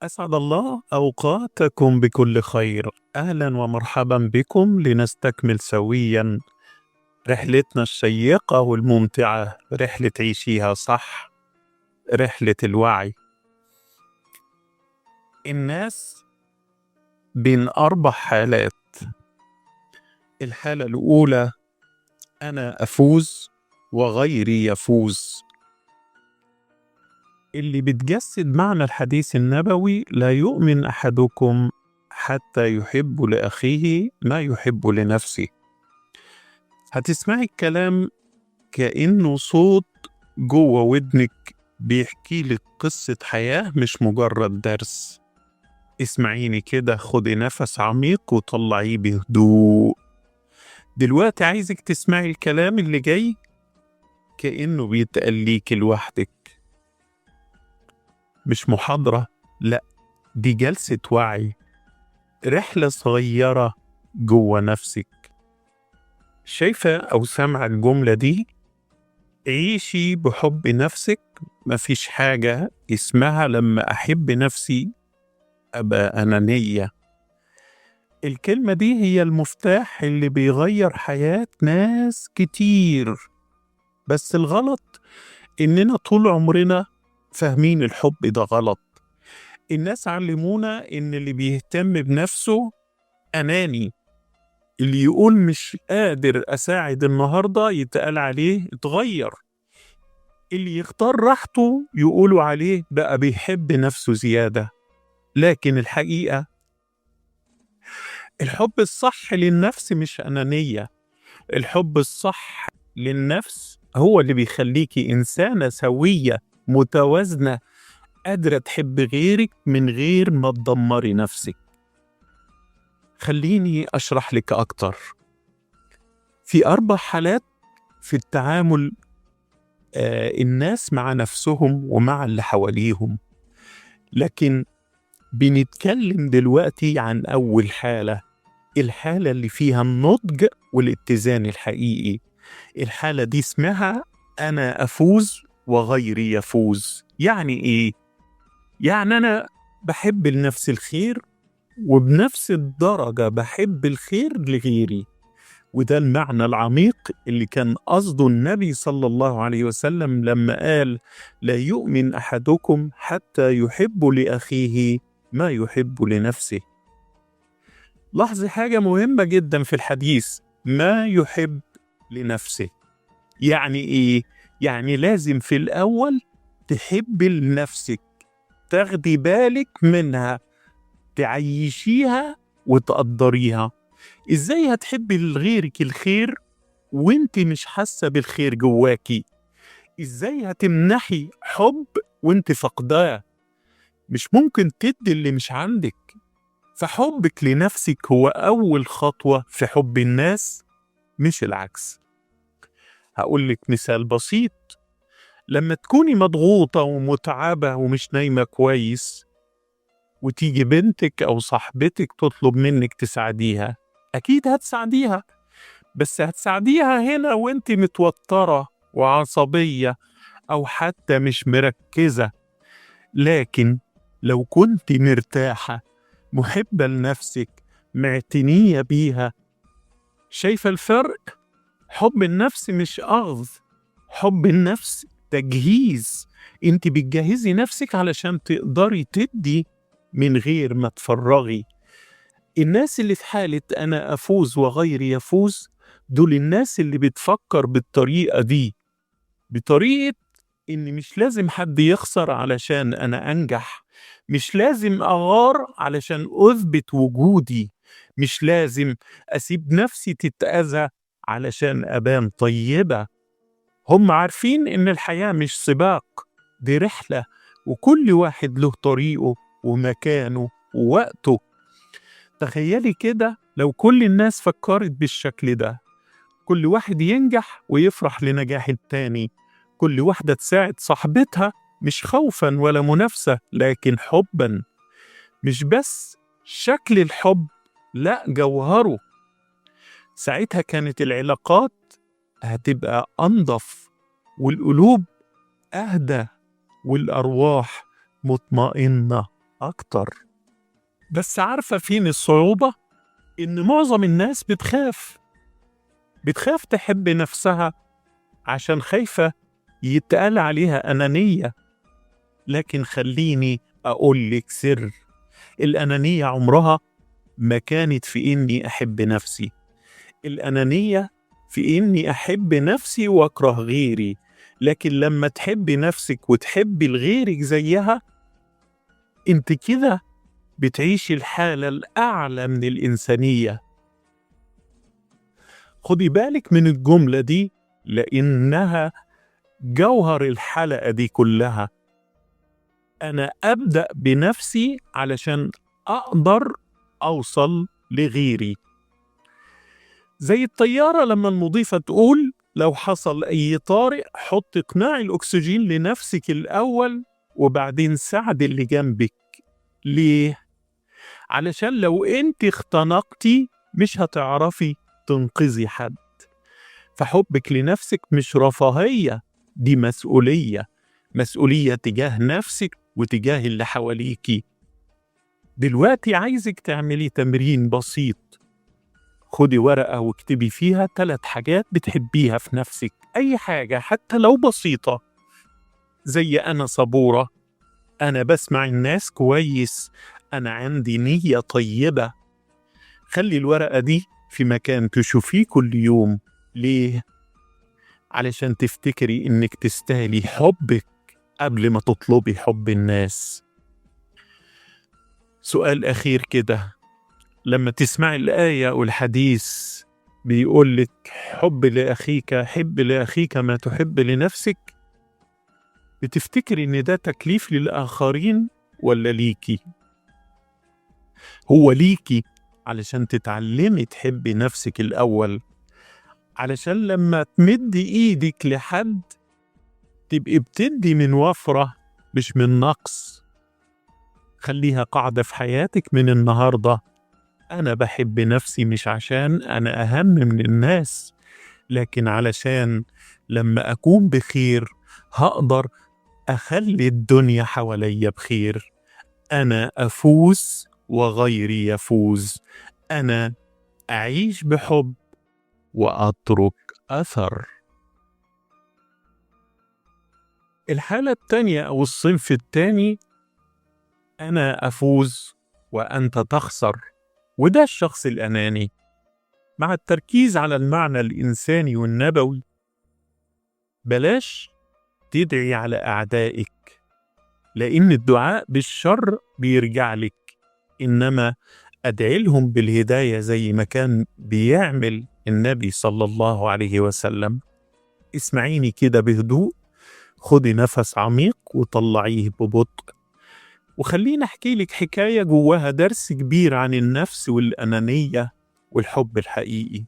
أسعد الله أوقاتكم بكل خير. أهلا ومرحبا بكم لنستكمل سويا رحلتنا الشيقة والممتعة، رحلة عيشيها صح، رحلة الوعي. الناس بين 4 حالات. الحالة الأولى أنا أفوز وغيري يفوز، اللي بتجسد معنى الحديث النبوي: لا يؤمن أحدكم حتى يحب لأخيه ما يحب لنفسه. هتسمعي الكلام كأنه صوت جوه ودنك بيحكي لك قصة حياة، مش مجرد درس. اسمعيني كده، خدي نفس عميق وطلعيه بهدوء. دلوقتي عايزك تسمعي الكلام اللي جاي كأنه بيتقال ليك لوحدك، مش محاضرة، لأ، دي جلسة وعي، رحلة صغيرة جوه نفسك. شايفة أو سامعة الجملة دي؟ عيشي بحب نفسك. مفيش حاجة اسمها لما أحب نفسي أبقى أنانية. الكلمة دي هي المفتاح اللي بيغير حياة ناس كتير. بس الغلط إننا طول عمرنا فاهمين الحب ده غلط. الناس علمونا إن اللي بيهتم بنفسه أناني، اللي يقول مش قادر أساعد النهاردة يتقال عليه اتغير، اللي يختار راحته يقولوا عليه بقى بيحب نفسه زيادة. لكن الحقيقة الحب الصح للنفس مش أنانية. الحب الصح للنفس هو اللي بيخليكي إنسانة سوية متوازنة، قادرة تحب غيرك من غير ما تدمري نفسك. خليني أشرح لك أكتر. في 4 حالات في التعامل، الناس مع نفسهم ومع اللي حواليهم، لكن بنتكلم دلوقتي عن أول حالة، الحالة اللي فيها النضج والاتزان الحقيقي. الحالة دي اسمها أنا أفوز وغيري يفوز. يعني إيه؟ يعني أنا بحب لنفسي الخير وبنفس الدرجة بحب الخير لغيري. وده المعنى العميق اللي كان قصده النبي صلى الله عليه وسلم لما قال: لا يؤمن أحدكم حتى يحب لأخيه ما يحب لنفسه. لاحظي حاجة مهمة جدا في الحديث: ما يحب لنفسه. يعني إيه؟ يعني لازم في الأول تحب لنفسك، تاخدي بالك منها، تعيشيها وتقدريها. إزاي هتحبي لغيرك الخير وانت مش حاسة بالخير جواكي؟ إزاي هتمنحي حب وانت فقداه؟ مش ممكن تدي اللي مش عندك. فحبك لنفسك هو أول خطوة في حب الناس، مش العكس. هقولك مثال بسيط: لما تكوني مضغوطة ومتعبة ومش نايمة كويس، وتيجي بنتك أو صاحبتك تطلب منك تساعديها، أكيد هتساعديها، بس هتساعديها هنا وانت متوترة وعصبية أو حتى مش مركزة. لكن لو كنت مرتاحة، محبة لنفسك، معتنية بيها، شايفة الفرق؟ حب النفس مش أخذ، حب النفس تجهيز. انت بتجهزي نفسك علشان تقدري تدي من غير ما تفرغي. الناس اللي في حالة أنا أفوز وغيري يفوز، دول الناس اللي بتفكر بالطريقة دي، بطريقة إن مش لازم حد يخسر علشان أنا أنجح، مش لازم أغار علشان أثبت وجودي، مش لازم أسيب نفسي تتأذى علشان أبان طيبة. هم عارفين إن الحياة مش سباق، دي رحلة، وكل واحد له طريقه ومكانه ووقته. تخيلي كده لو كل الناس فكرت بالشكل ده، كل واحد ينجح ويفرح لنجاح التاني، كل واحدة تساعد صاحبتها مش خوفا ولا منافسة لكن حبا. مش بس شكل الحب، لا جوهره. ساعتها كانت العلاقات هتبقى أنظف، والقلوب أهدى، والأرواح مطمئنة أكتر. بس عارفة فين الصعوبة؟ إن معظم الناس بتخاف تحب نفسها عشان خايفة يتقال عليها أنانية. لكن خليني أقولك سر، الأنانية عمرها ما كانت في إني أحب نفسي، الأنانية في إني أحب نفسي وأكره غيري. لكن لما تحبي نفسك وتحبي لغيرك زيها، انت كده بتعيشي الحالة الأعلى من الإنسانية. خدي بالك من الجملة دي لأنها جوهر الحلقة دي كلها. أنا أبدأ بنفسي علشان أقدر أوصل لغيري. زي الطيارة لما المضيفة تقول لو حصل أي طارئ حط قناع الأكسجين لنفسك الأول وبعدين ساعد اللي جنبك. ليه؟ علشان لو أنت اختنقتي مش هتعرفي تنقذي حد. فحبك لنفسك مش رفاهية، دي مسؤولية تجاه نفسك وتجاه اللي حواليكي. دلوقتي عايزك تعملي تمرين بسيط. خدي ورقة واكتبي فيها 3 حاجات بتحبيها في نفسك، أي حاجة حتى لو بسيطة، زي أنا صبورة، أنا بسمع الناس كويس، أنا عندي نية طيبة. خلي الورقة دي في مكان تشوفيه كل يوم. ليه؟ علشان تفتكري إنك تستاهلي حبك قبل ما تطلبي حب الناس. سؤال أخير كده، لما تسمعي الآية والحديث بيقولك حب لأخيك ما تحب لنفسك، بتفتكري إن ده تكليف للآخرين ولا ليكي؟ هو ليكي علشان تتعلمي تحبي نفسك الأول، علشان لما تمدي إيدك لحد تبقي بتدي من وفرة مش من نقص. خليها قاعدة في حياتك من النهاردة. أنا بحب نفسي مش عشان أنا أهم من الناس، لكن علشان لما أكون بخير هقدر أخلي الدنيا حواليا بخير. أنا أفوز وغيري يفوز. أنا أعيش بحب وأترك أثر. الحالة التانية أو الصنف التاني، أنا أفوز وأنت تخسر، وده الشخص الأناني. مع التركيز على المعنى الإنساني والنبوي، بلاش تدعي على أعدائك، لأن الدعاء بالشر بيرجع لك، إنما أدعي لهم بالهداية زي ما كان بيعمل النبي صلى الله عليه وسلم. اسمعيني كده بهدوء، خدي نفس عميق وطلعيه ببطء، وخليني أحكي لك حكاية جواها درس كبير عن النفس والأنانية والحب الحقيقي.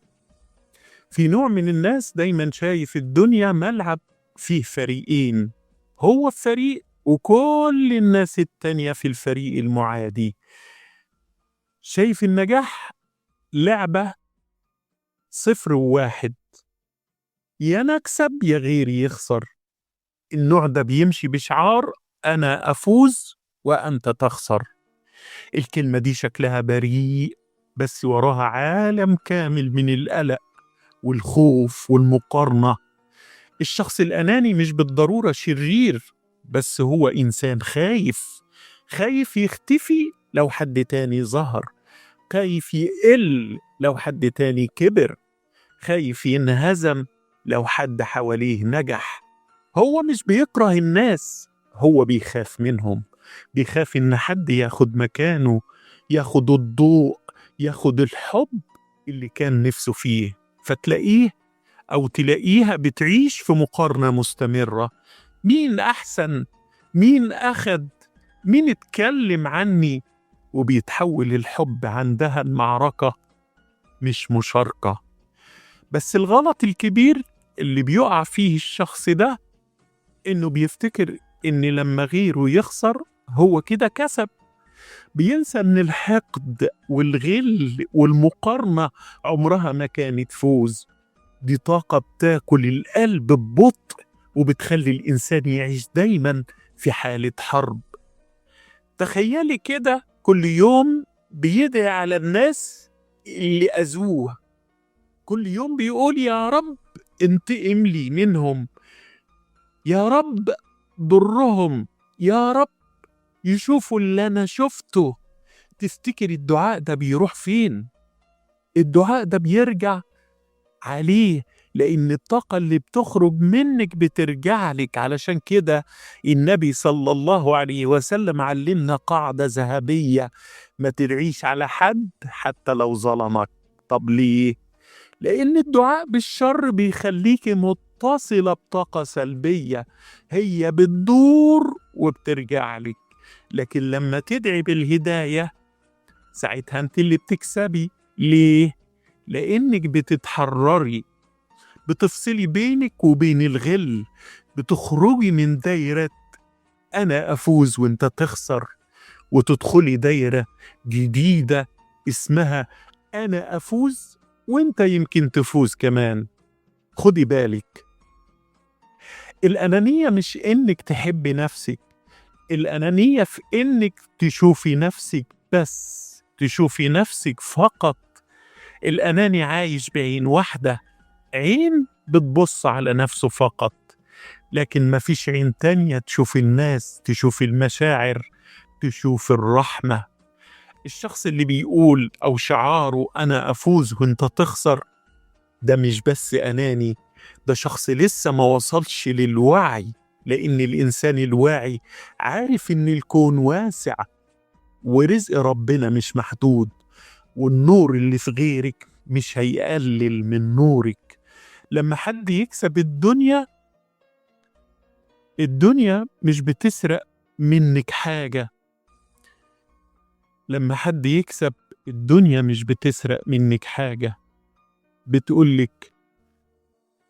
في نوع من الناس دايما شايف الدنيا ملعب فيه فريقين، هو الفريق وكل الناس التانية في الفريق المعادي. شايف النجاح لعبة 0 و1، يا نكسب يا غيري يخسر. النوع ده بيمشي بشعار أنا أفوز وأنت تخسر. الكلمة دي شكلها بريء، بس وراها عالم كامل من القلق والخوف والمقارنة. الشخص الأناني مش بالضرورة شرير، بس هو إنسان خايف يختفي لو حد تاني ظهر، خايف يقل لو حد تاني كبر، خايف ينهزم لو حد حواليه نجح. هو مش بيكره الناس، هو بيخاف منهم، بيخاف إن حد ياخد مكانه، ياخد الضوء، ياخد الحب اللي كان نفسه فيه. فتلاقيه أو تلاقيها بتعيش في مقارنة مستمرة. مين أحسن؟ مين أخد؟ مين اتكلم عني؟ وبيتحول الحب عندها المعركة مش مشاركة. بس الغلط الكبير اللي بيقع فيه الشخص ده إنه بيفتكر إن لما غيره يخسر هو كده كسب. بينسى إن الحقد والغل والمقارنة عمرها ما كانت فوز. دي طاقة بتاكل القلب ببطء وبتخلي الإنسان يعيش دايما في حالة حرب. تخيلي كده كل يوم بيدعي على الناس اللي أذوه، كل يوم بيقول يا رب انتقم لي منهم، يا رب ضرهم، يا رب يشوفوا اللي أنا شفته. تفتكر الدعاء ده بيروح فين؟ الدعاء ده بيرجع عليه، لأن الطاقة اللي بتخرج منك بترجع لك. علشان كده النبي صلى الله عليه وسلم علمنا قاعدة ذهبية: ما تدعيش على حد حتى لو ظلمك. طب ليه؟ لأن الدعاء بالشر بيخليك متصلة بطاقة سلبية، هي بتدور وبترجع لك. لكن لما تدعي بالهداية ساعتها انت اللي بتكسبي. ليه؟ لأنك بتتحرري، بتفصلي بينك وبين الغل، بتخرجي من دايرة أنا أفوز وأنت تخسر، وتدخلي دايرة جديدة اسمها أنا أفوز وأنت يمكن تفوز كمان. خدي بالك، الأنانية مش إنك تحبي نفسك، الأنانية في إنك تشوفي نفسك بس، تشوفي نفسك فقط. الأناني عايش بعين واحدة، عين بتبص على نفسه فقط، لكن مفيش عين تانية تشوف الناس، تشوف المشاعر، تشوف الرحمة. الشخص اللي بيقول أو شعاره أنا أفوز وأنت تخسر ده مش بس أناني، ده شخص لسه ما وصلش للوعي. لأن الإنسان الواعي عارف إن الكون واسع ورزق ربنا مش محدود، والنور اللي في غيرك مش هيقلل من نورك. لما حد يكسب الدنيا، الدنيا مش بتسرق منك حاجة. لما حد يكسب الدنيا مش بتسرق منك حاجة، بتقولك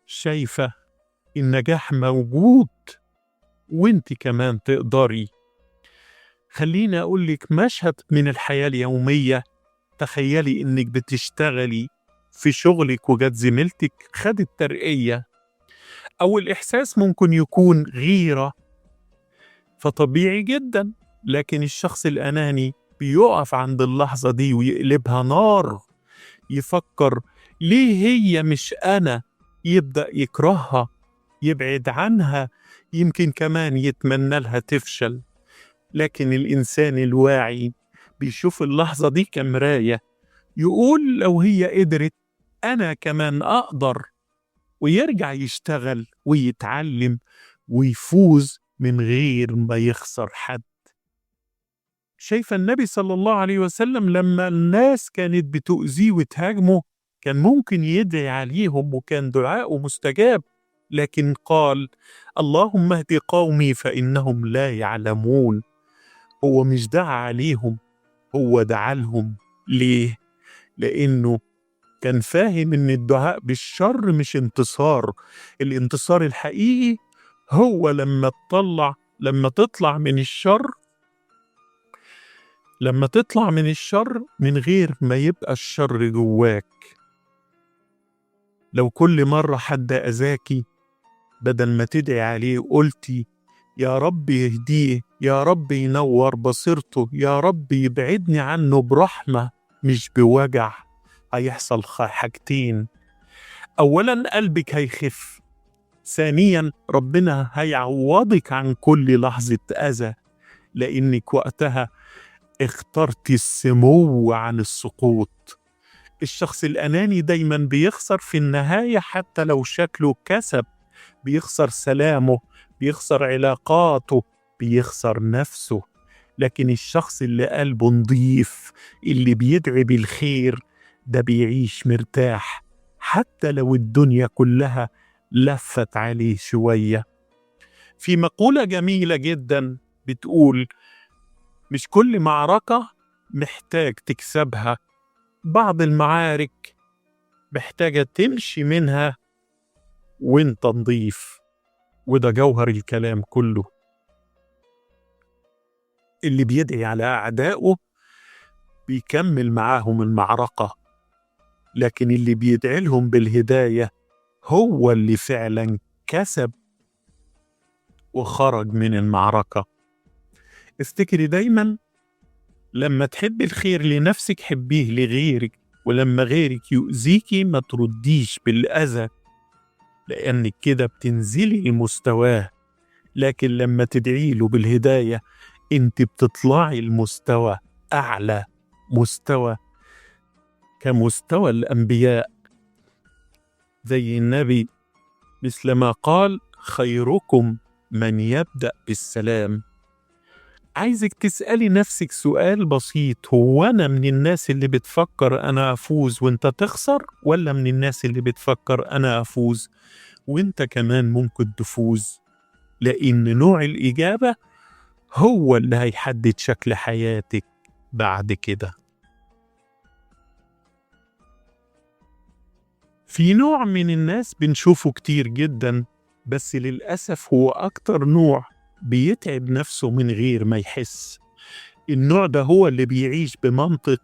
شايفة النجاح موجود وانت كمان تقدري. خليني أقولك مشهد من الحياة اليومية. تخيلي إنك بتشتغلي في شغلك وجت زميلتك خدت ترقية، أو الإحساس ممكن يكون غيرة، فطبيعي جدا. لكن الشخص الأناني بيقف عند اللحظة دي ويقلبها نار، يفكر ليه هي مش أنا، يبدأ يكرهها، يبعد عنها، يمكن كمان يتمنى لها تفشل. لكن الإنسان الواعي بيشوف اللحظة دي كمراية، يقول لو هي قدرت أنا كمان أقدر، ويرجع يشتغل ويتعلم ويفوز من غير ما يخسر حد. شايفة النبي صلى الله عليه وسلم لما الناس كانت بتؤذيه وتهاجمه كان ممكن يدعي عليهم وكان دعاءه مستجاب، لكن قال اللهم اهد قومي فإنهم لا يعلمون. هو مش دعا عليهم، هو دعا لهم. ليه؟ لأنه كان فاهم إن الدعاء بالشر مش انتصار. الانتصار الحقيقي هو لما تطلع من الشر، لما تطلع من الشر من غير ما يبقى الشر جواك. لو كل مرة حد أذاكي بدل ما تدعي عليه قلتي يا رب يهديه، يا رب ينور بصيرته، يا رب يبعدني عنه برحمة مش بوجع، هيحصل حاجتين: أولا قلبك هيخف، ثانيا ربنا هيعوضك عن كل لحظة أذى، لأنك وقتها اخترت السمو عن السقوط. الشخص الأناني دايما بيخسر في النهاية حتى لو شكله كسب، بيخسر سلامه، بيخسر علاقاته، بيخسر نفسه. لكن الشخص اللي قلبه نضيف، اللي بيدعي بالخير، ده بيعيش مرتاح حتى لو الدنيا كلها لفت عليه شوية. في مقولة جميلة جدا بتقول مش كل معركة محتاج تكسبها، بعض المعارك محتاجة تمشي منها وانت نضيف. وده جوهر الكلام كله. اللي بيدعي على أعدائه بيكمل معاهم المعركة، لكن اللي بيدعي لهم بالهداية هو اللي فعلا كسب وخرج من المعركة. افتكري دايما لما تحبي الخير لنفسك حبيه لغيرك، ولما غيرك يؤذيكي ما ترديش بالأذى، لأنك كده بتنزلي لمستواه. لكن لما تدعي له بالهداية انت بتطلعي المستوى أعلى مستوى، كمستوى الأنبياء، زي النبي مثل ما قال خيركم من يبدأ بالسلام. عايزك تسألي نفسك سؤال بسيط، هو أنا من الناس اللي بتفكر أنا أفوز وأنت تخسر، ولا من الناس اللي بتفكر أنا أفوز وأنت كمان ممكن تفوز؟ لأن نوع الإجابة هو اللي هيحدد شكل حياتك بعد كده. في نوع من الناس بنشوفه كتير جدا، بس للأسف هو أكتر نوع بيتعب نفسه من غير ما يحس. النوع ده هو اللي بيعيش بمنطق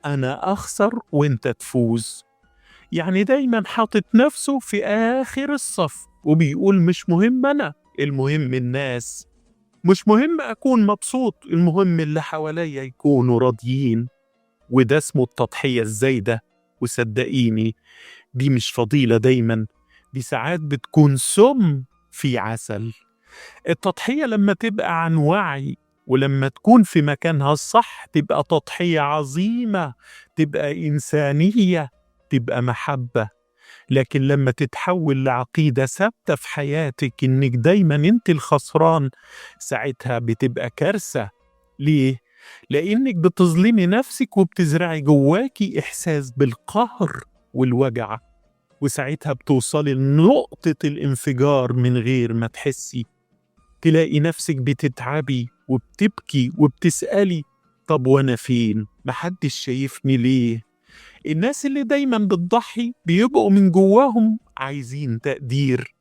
أنا أخسر وإنت تفوز، يعني دايما حاطط نفسه في آخر الصف وبيقول مش مهم أنا، المهم الناس، مش مهم أكون مبسوط، المهم اللي حواليا يكونوا راضيين. وده اسمه التضحية الزايدة. وصدقيني دي مش فضيلة دايما، دي ساعات بتكون سم في عسل. التضحية لما تبقى عن وعي ولما تكون في مكانها الصح تبقى تضحية عظيمة، تبقى إنسانية، تبقى محبة. لكن لما تتحول لعقيدة ثابتة في حياتك إنك دايما أنت الخسران، ساعتها بتبقى كارثة. ليه؟ لأنك بتظلمي نفسك وبتزرعي جواكي إحساس بالقهر والوجع، وساعتها بتوصلي لنقطة الانفجار من غير ما تحسي. تلاقي نفسك بتتعبي وبتبكي وبتسألي طب وأنا فين؟ محدش شايفني ليه؟ الناس اللي دايما بتضحي بيبقوا من جواهم عايزين تقدير،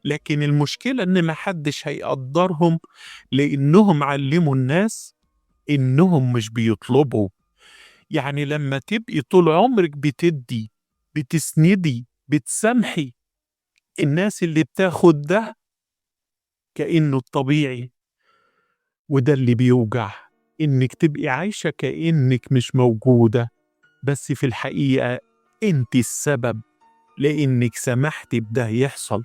لكن المشكلة إن محدش هيقدرهم لأنهم علموا الناس إنهم مش بيطلبوا. يعني لما تبقي طول عمرك بتدي، بتسندي، بتسامحي، الناس اللي بتاخد ده كأنه الطبيعي. وده اللي بيوجع، إنك تبقي عايشة كأنك مش موجودة، بس في الحقيقة أنت السبب لأنك سمحتي بده يحصل.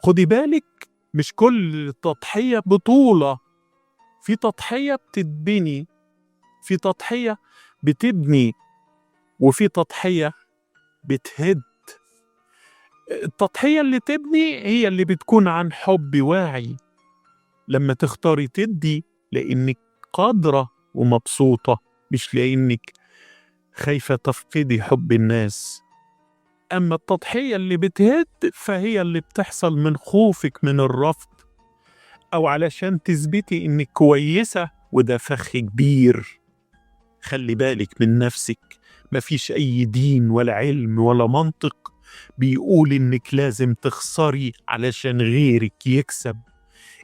خدي بالك مش كل تضحية بطولة، في تضحية بتتبني، في تضحية بتبني، وفي تضحية بتهد. التضحية اللي تبني هي اللي بتكون عن حب واعي، لما تختاري تدي لأنك قادرة ومبسوطة، مش لأنك خايفة تفقدي حب الناس. أما التضحية اللي بتهد فهي اللي بتحصل من خوفك من الرفض، أو علشان تثبتي إنك كويسة، وده فخ كبير. خلي بالك من نفسك، مفيش أي دين ولا علم ولا منطق بيقول إنك لازم تخسري علشان غيرك يكسب.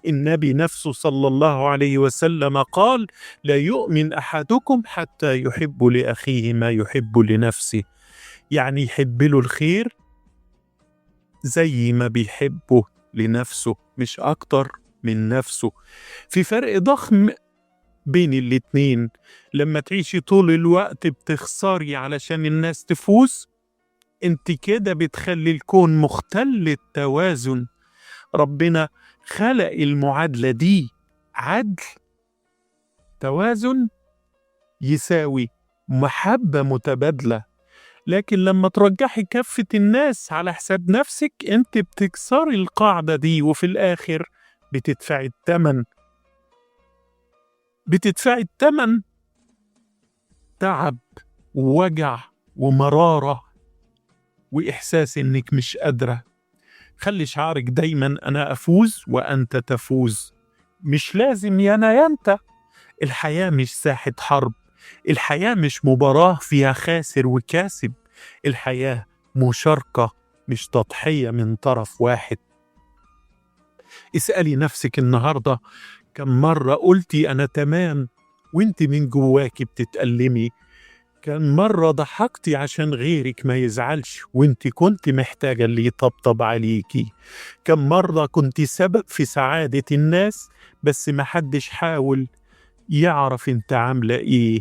النبي نفسه صلى الله عليه وسلم قال لا يؤمن أحدكم حتى يحب لأخيه ما يحب لنفسه، يعني يحب له الخير زي ما بيحبه لنفسه، مش أكتر من نفسه. في فرق ضخم بين الاتنين. لما تعيشي طول الوقت بتخسري علشان الناس تفوز، انت كده بتخلي الكون مختل التوازن. ربنا خلق المعادلة دي عدل، توازن يساوي محبة متبادلة. لكن لما ترجحي كفة الناس على حساب نفسك انت بتكسري القاعدة دي، وفي الآخر بتدفعي الثمن. بتدفعي الثمن تعب ووجع ومرارة وإحساس إنك مش قادرة. خلي شعارك دايما أنا أفوز وأنت تفوز، مش لازم يا أنا يا أنت. الحياة مش ساحة حرب، الحياة مش مباراة فيها خاسر وكاسب، الحياة مشاركة مش تضحية من طرف واحد. اسألي نفسك النهاردة كم مرة قلتي أنا تمام وانت من جواكي بتتألمي؟ كان مرة ضحكتي عشان غيرك ما يزعلش وانت كنت محتاجة اللي يطبطب عليكي. كم مرة كنت سبب في سعادة الناس بس محدش حاول يعرف انت عاملة ايه.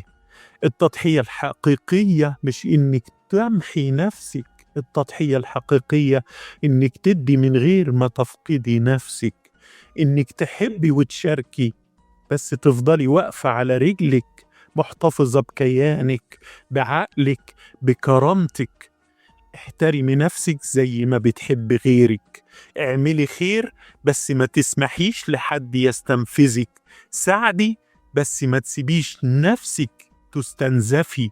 التضحية الحقيقية مش انك تمحي نفسك، التضحية الحقيقية انك تدي من غير ما تفقدي نفسك، انك تحبي وتشاركي بس تفضلي واقفة على رجلك، محتفظة بكيانك، بعقلك، بكرامتك. احترمي نفسك زي ما بتحب غيرك، اعملي خير بس ما تسمحيش لحد يستنفذك، ساعدي بس ما تسيبيش نفسك تستنزفي،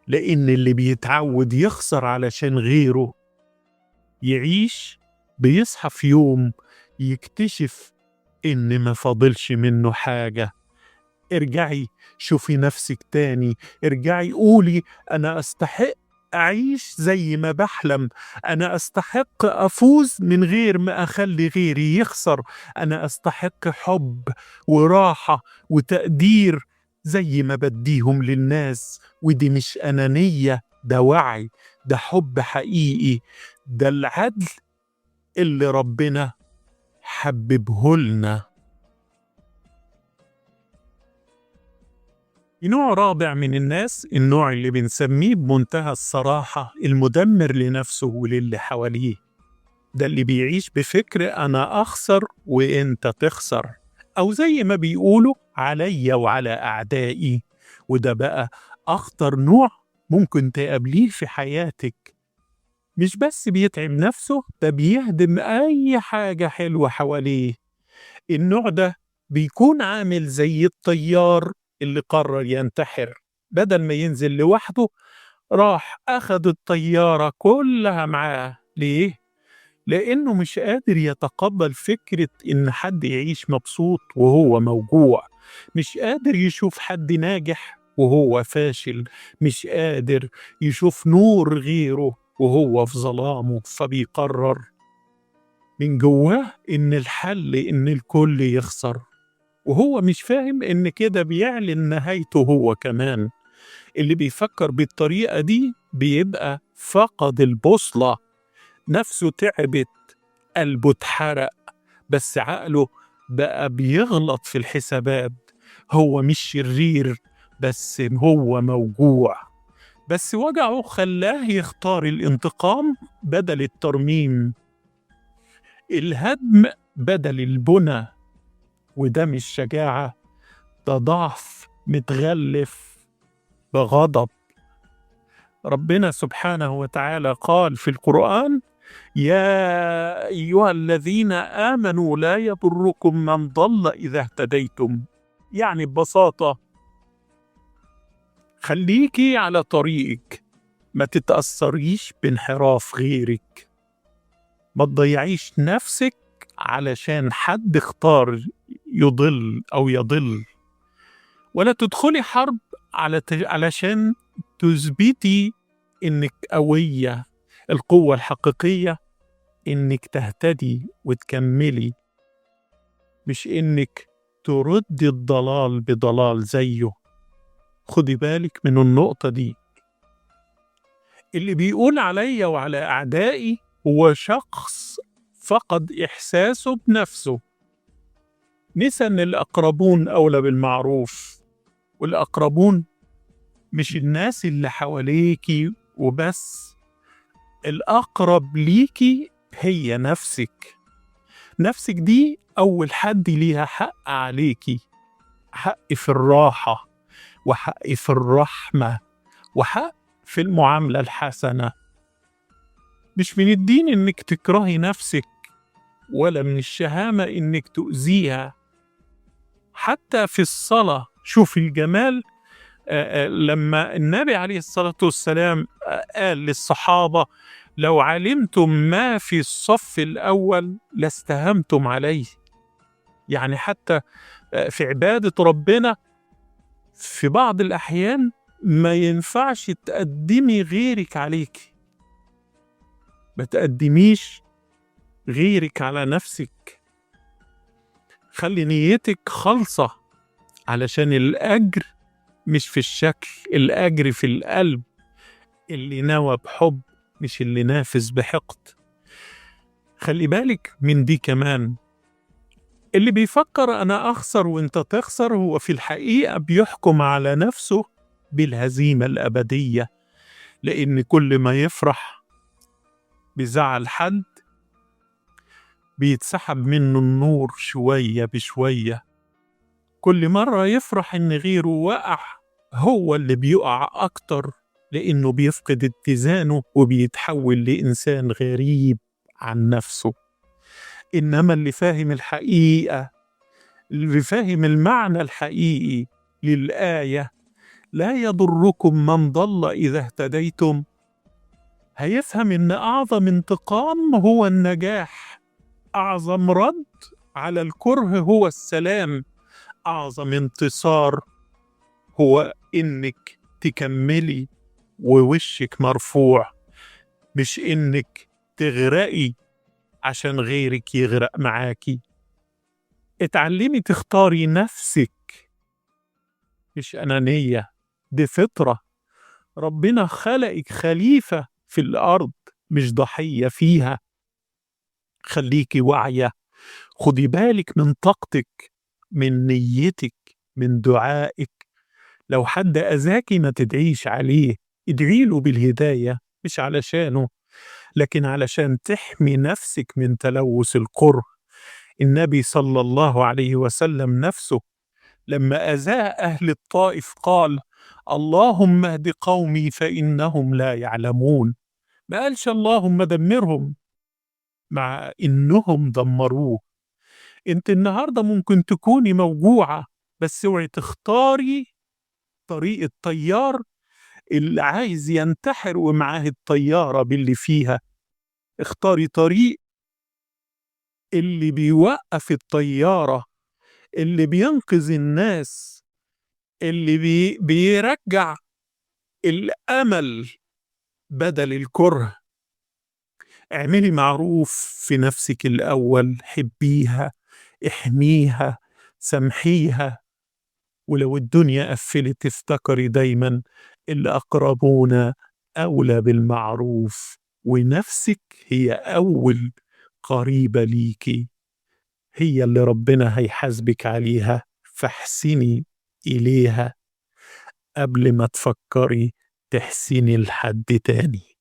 لأن اللي بيتعود يخسر علشان غيره يعيش بيصحى في يوم يكتشف إن ما فاضلش منه حاجة. ارجعي شوفي نفسك تاني، ارجعي قولي أنا أستحق أعيش زي ما بحلم، أنا أستحق أفوز من غير ما أخلي غيري يخسر، أنا أستحق حب وراحة وتقدير زي ما بديهم للناس. ودي مش أنانية، ده وعي، ده حب حقيقي، ده العدل اللي ربنا حببه لنا. نوع رابع من الناس، النوع اللي بنسميه بمنتهى الصراحة المدمر لنفسه وللي حواليه. ده اللي بيعيش بفكر أنا أخسر وإنت تخسر، أو زي ما بيقولوا عليا وعلى أعدائي. وده بقى أخطر نوع ممكن تقابليه في حياتك. مش بس بيتعب نفسه، ده بيهدم أي حاجة حلوة حواليه. النوع ده بيكون عامل زي الطيار اللي قرر ينتحر، بدل ما ينزل لوحده راح أخد الطيارة كلها معاه. ليه؟ لأنه مش قادر يتقبل فكرة إن حد يعيش مبسوط وهو موجوع، مش قادر يشوف حد ناجح وهو فاشل، مش قادر يشوف نور غيره وهو في ظلامه، فبيقرر من جواه إن الحل إن الكل يخسر، وهو مش فاهم إن كده بيعلن نهايته هو كمان. اللي بيفكر بالطريقة دي بيبقى فقد البوصلة، نفسه تعبت، قلبه اتحرق، بس عقله بقى بيغلط في الحسابات. هو مش شرير بس هو موجوع، بس وجعه خلاه يختار الانتقام بدل الترميم، الهدم بدل البنى. وده مش شجاعة، ده ضعف متغلف بغضب. ربنا سبحانه وتعالى قال في القرآن: يا أيها الذين آمنوا لا يضركم من ضل إذا اهتديتم. يعني ببساطة خليكي على طريقك، ما تتأثريش بانحراف غيرك، ما تضيعيش نفسك علشان حد اختار يضل أو يضل، ولا تدخلي حرب علشان تثبتي إنك قوية. القوة الحقيقية إنك تهتدي وتكملي، مش إنك تردي الضلال بضلال زيه. خدي بالك من النقطة دي. اللي بيقول عليا وعلى أعدائي هو شخص فقد إحساسه بنفسه، نسى إن الأقربون أولى بالمعروف، والأقربون مش الناس اللي حواليكي وبس، الأقرب ليكي هي نفسك. نفسك دي أول حد ليها حق عليكي، حق في الراحة، وحق في الرحمة، وحق في المعاملة الحسنة. مش من الدين إنك تكرهي نفسك، ولا من الشهامة إنك تؤذيها. حتى في الصلاة شوف الجمال. لما النبي عليه الصلاة والسلام قال للصحابة: لو علمتم ما في الصف الأول لاستهمتم عليه. يعني حتى في عبادة ربنا في بعض الأحيان ما ينفعش تقدمي غيرك عليك، ما تقدميش غيرك على نفسك. خلي نيتك خالصة علشان الأجر مش في الشكل، الأجر في القلب، اللي نوى بحب مش اللي نافذ بحقد. خلي بالك من دي كمان، اللي بيفكر أنا أخسر وإنت تخسر هو في الحقيقة بيحكم على نفسه بالهزيمة الأبدية، لأن كل ما يفرح بزعل حد بيتسحب منه النور شوية بشوية. كل مرة يفرح إن غيره وقع هو اللي بيقع أكتر، لأنه بيفقد اتزانه وبيتحول لإنسان غريب عن نفسه. إنما اللي فاهم الحقيقة، اللي فاهم المعنى الحقيقي للآية، لا يضركم من ضل إذا اهتديتم، هيفهم إن أعظم انتقام هو النجاح، أعظم رد على الكره هو السلام، أعظم انتصار هو إنك تكملي ووشك مرفوع، مش إنك تغرقي عشان غيرك يغرق معاكي. اتعلمي تختاري نفسك، مش أنانية، دي فطرة. ربنا خلقك خليفة في الأرض مش ضحية فيها. خليكي واعية، خدي بالك من طاقتك، من نيتك، من دعائك. لو حد أذاكي ما تدعيش عليه، ادعيله بالهداية، مش علشانه لكن علشان تحمي نفسك من تلوث الكره. النبي صلى الله عليه وسلم نفسه لما أذاه أهل الطائف قال: اللهم اهد قومي فإنهم لا يعلمون. ما قالش اللهم دمرهم، مع إنهم دمروه. انت النهاردة ممكن تكوني موجوعة، بس اوعي تختاري طريق الطيار اللي عايز ينتحر ومعاه الطيارة باللي فيها. اختاري طريق اللي بيوقف الطيارة، اللي بينقذ الناس، اللي بيرجع الأمل بدل الكره. اعملي معروف في نفسك الأول، حبيها، احميها، سامحيها. ولو الدنيا قفلت افتكري دايما الأقربون أولى بالمعروف، ونفسك هي أول قريبة ليكي، هي اللي ربنا هيحاسبك عليها، فاحسني إليها قبل ما تفكري تحسني لحد تاني.